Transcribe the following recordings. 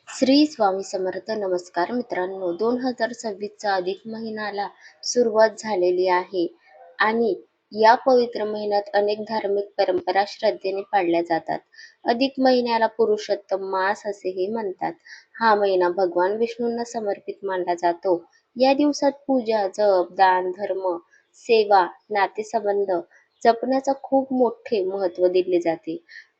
श्री स्वामी समर्थ. नमस्कार मित्रांनो, 2026चा अधिक महिन्याला सुरुवात झालेली आहे आणि या पवित्र महिन्यात अनेक धार्मिक परंपरा श्रद्धेने पाळल्या जातात. अधिक महिन्याला पुरुषोत्तम मास असेही म्हणतात. हा महिना भगवान विष्णूंना समर्पित मानला जातो. या दिवसात पूजा, जप, दान, धर्म, सेवा, नातेसंबंध जपण्याचा खूप मोठे महत्त्व दिले जाते.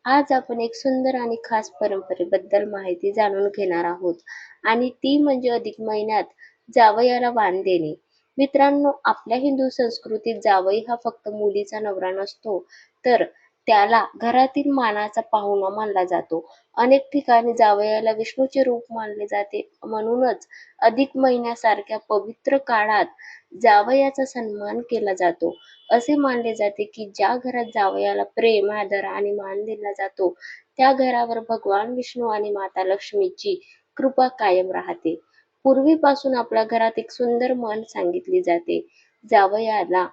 आज आपण एक सुंदर आणि खास परंपरेबद्दल माहिती जाणून घेणार आहोत आणि ती म्हणजे अधिक महिन्यात जावयाला वाण देणे. मित्रांनो, आपल्या हिंदू संस्कृतीत जावई हा फक्त मुलीचा नवरा नसतो, तर त्याला घरातील मानाचा पाहुणा मानला जातो. अनेक ठिकाणी जावयाला विष्णूचे रूप मानले जाते. म्हणूनच अधिक महिन्यासारख्या पवित्र काळात जावयाचा सन्मान केला जातो. असे मानले जाते की ज्या घरात जावयाला प्रेम, आदर आणि मान दिला जातो, त्या घरावर भगवान विष्णू आणि माता लक्ष्मीची कृपा कायम राहते. पूर्वीपासून आपल्या घरात एक सुंदर म्हण सांगितली जाते, जावयाला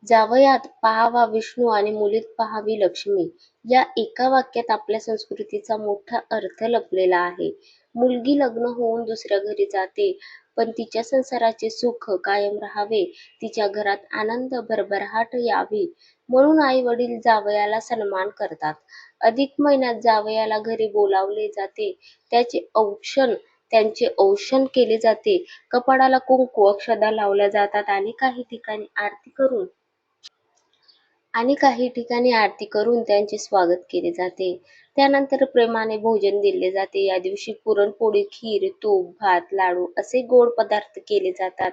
जावयात पाहावा विष्णू आणि मुलीत पाहावी लक्ष्मी. या एका वाक्यात आपल्या संस्कृतीचा मोठा अर्थ लपलेला आहे. मुलगी लग्न होऊन दुसऱ्या घरी जाते, पण तिच्या संसाराचे सुख कायम राहावे, तिच्या घरात आनंद भरभराट यावी म्हणून आई वडील जावयाला सन्मान करतात. अधिक महिन्यात जावयाला घरी बोलावले जाते, त्यांचे औक्षण केले जाते, कपाळाला कुंकू अक्षदा लावल्या जातात आणि काही ठिकाणी त्यांचे स्वागत केले जाते. त्यानंतर प्रेमाने भोजन दिले जाते. या दिवशी पुरणपोळी, खीर, तूप, भात, लाडू असे गोड पदार्थ केले जातात.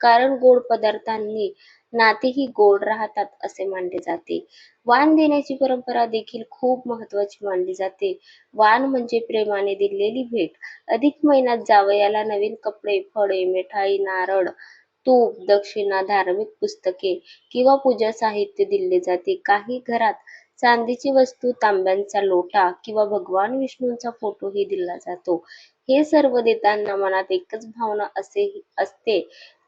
कारण गोड पदार्थांनी नातेही गोड राहतात असे मानले जाते. वाण देण्याची परंपरा देखील खूप महत्वाची मानली जाते. वाण म्हणजे प्रेमाने दिलेली भेट. अधिक महिन्यात जावयाला नवीन कपडे, फळे, मिठाई, नारळ, तूप, दक्षिणा, धार्मिक पुस्तके किंवा पूजा साहित्य दिले जाते. काही घरात चांदीची वस्तू, तांब्याचा लोटा किंवा भगवान विष्णूंचा फोटोही दिला जातो. हे सर्व देताना मनात एकच भावना असते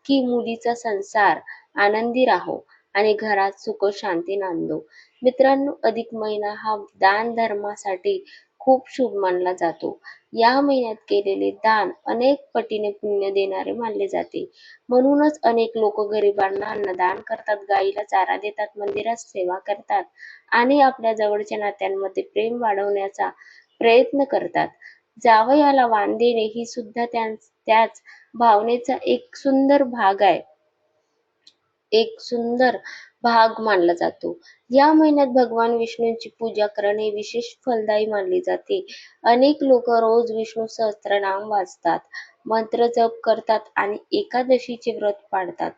की मुलीचा संसार आनंदी राहो आणि घरात सुख शांती नांदो. मित्रांनो, अधिक महिना हा दान धर्मासाठी खूप शुभ मानला जातो. या महिन्यात केलेले दान अनेक पटीने पुण्य देणारे मानले जाते. म्हणूनच अनेक लोक गरिबांना अन्नदान करतात, गायीला चारा देतात, मंदिरात सेवा करतात आणि आपल्या जवळच्या नात्यांमध्ये प्रेम वाढवण्याचा प्रयत्न करतात. जावयाला वाण देणे ही सुद्धा त्याच भावनेचा एक सुंदर भाग मानला जातो. या महिन्यात भगवान विष्णूंची पूजा करणे विशेष फलदायी मानले जाते. अनेक लोक रोज विष्णू सहस्त्रनाम वाचतात, मंत्र जप करतात आणि एकादशीचे व्रत पाळतात.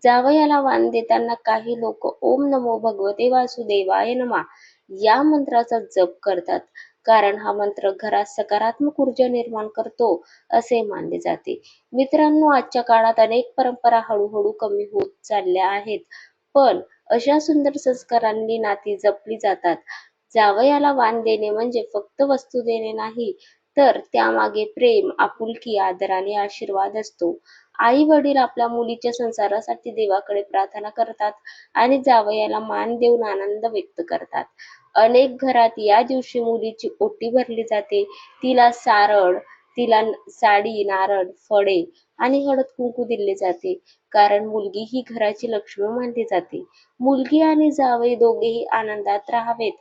जावयाला वाण देताना काही लोक ओम नमो भगवते वासुदेवाय नमा या मंत्राचा जप करतात. कारण हा मंत्र घरात सकारात्मक ऊर्जा निर्माण करतो असे मानले जाते. मित्रांनो, आजच्या काळात अनेक परंपरा हळूहळू कमी होत चालल्या आहेत, पण अशा सुंदर संस्कारांनी नाती जपली जातात. जावयाला वाण देणे म्हणजे फक्त वस्तू देणे नाही, तर त्यामागे प्रेम, आपुलकी, आदर आणि आशीर्वाद असतो. आई वडील आपल्या मुलीच्या संसारासाठी देवाकडे प्रार्थना करतात आणि जावयाला मान देऊन आनंद व्यक्त करतात. अनेक घरात या दिवशी मुलीची ओटी भरली जाते. तिला तिला साडी, नारळ, फळे आणि हळद कुंकू दिले जाते. कारण मुलगी ही घराची लक्ष्मी मानली जाते. मुलगी आणि जावई दोघेही आनंदात राहावेत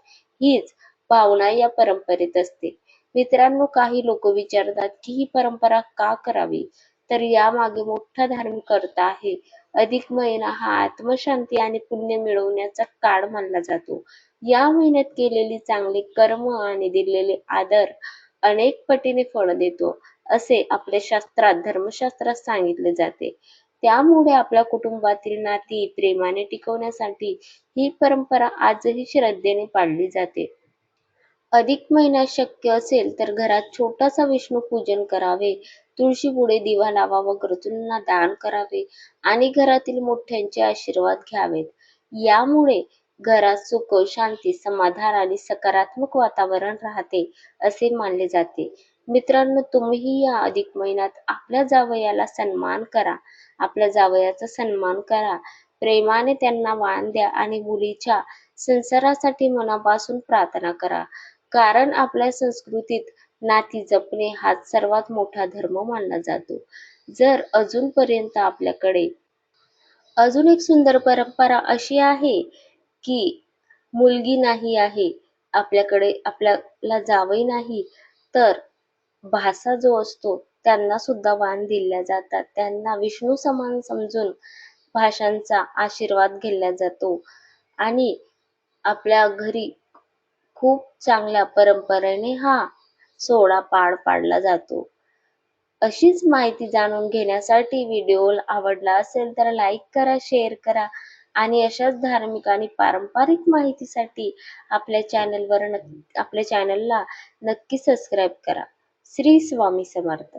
हीच भावना या परंपरेत असते. मित्रांनो, काही लोक विचारतात की ही परंपरा का करावी, तर यामागे मोठा धार्मिक अर्थ आहे. अधिक महिना हा आत्मशांती आणि पुण्य मिळवण्याचा काळ मानला जातो. या महिन्यात केलेली चांगले कर्म आणि दिलेले आदर अनेक पटीने फळ देतो असे आपल्या धर्मशास्त्रात सांगितले जाते. त्यामुळे आपल्या कुटुंबातील नाती प्रेमाने टिकवण्यासाठी ही परंपरा आजही श्रद्धेने पाळली जाते. अधिक महिन्यात शक्य असेल तर घरात छोटासा विष्णू पूजन करावे, तुळशीपुढे दिवा लावावा, गरजूंना दान करावे आणि घरातील मोठ्यांचे आशीर्वाद घ्यावेत. यामुळे घरात सुख, शांती, समाधान आणि सकारात्मक वातावरण राहते असे मानले जाते. मित्रांनो, तुम्हीही या अधिक महिन्यात आपल्या जावयाचा सन्मान करा, प्रेमाने त्यांना वाण द्या आणि मुलीच्या संसारासाठी मनापासून प्रार्थना करा. कारण आपल्या संस्कृतीत नाती जपणे हाच सर्वात मोठा धर्म मानला जातो. जर अजूनपर्यंत आपल्याकडे अजून एक सुंदर परंपरा अशी आहे की मुलगी नाही आहे आपल्याकडे, आपल्याला जावई नाही, तर भासा जो असतो त्यांना सुद्धा वाण दिल्या जातात. त्यांना विष्णू समान समजून भाषांचा आशीर्वाद घेतला जातो आणि आपल्या घरी खूप चांगल्या परंपरेने हा सोहळा पार पाडला जातो. अशीच माहिती जाणून घेण्यासाठी व्हिडिओ आवडला असेल तर लाईक करा, शेअर करा आणि अशाच धार्मिक आणि पारंपरिक माहितीसाठी आपल्या चॅनलला नक्की सबस्क्राईब करा. श्री स्वामी समर्थ.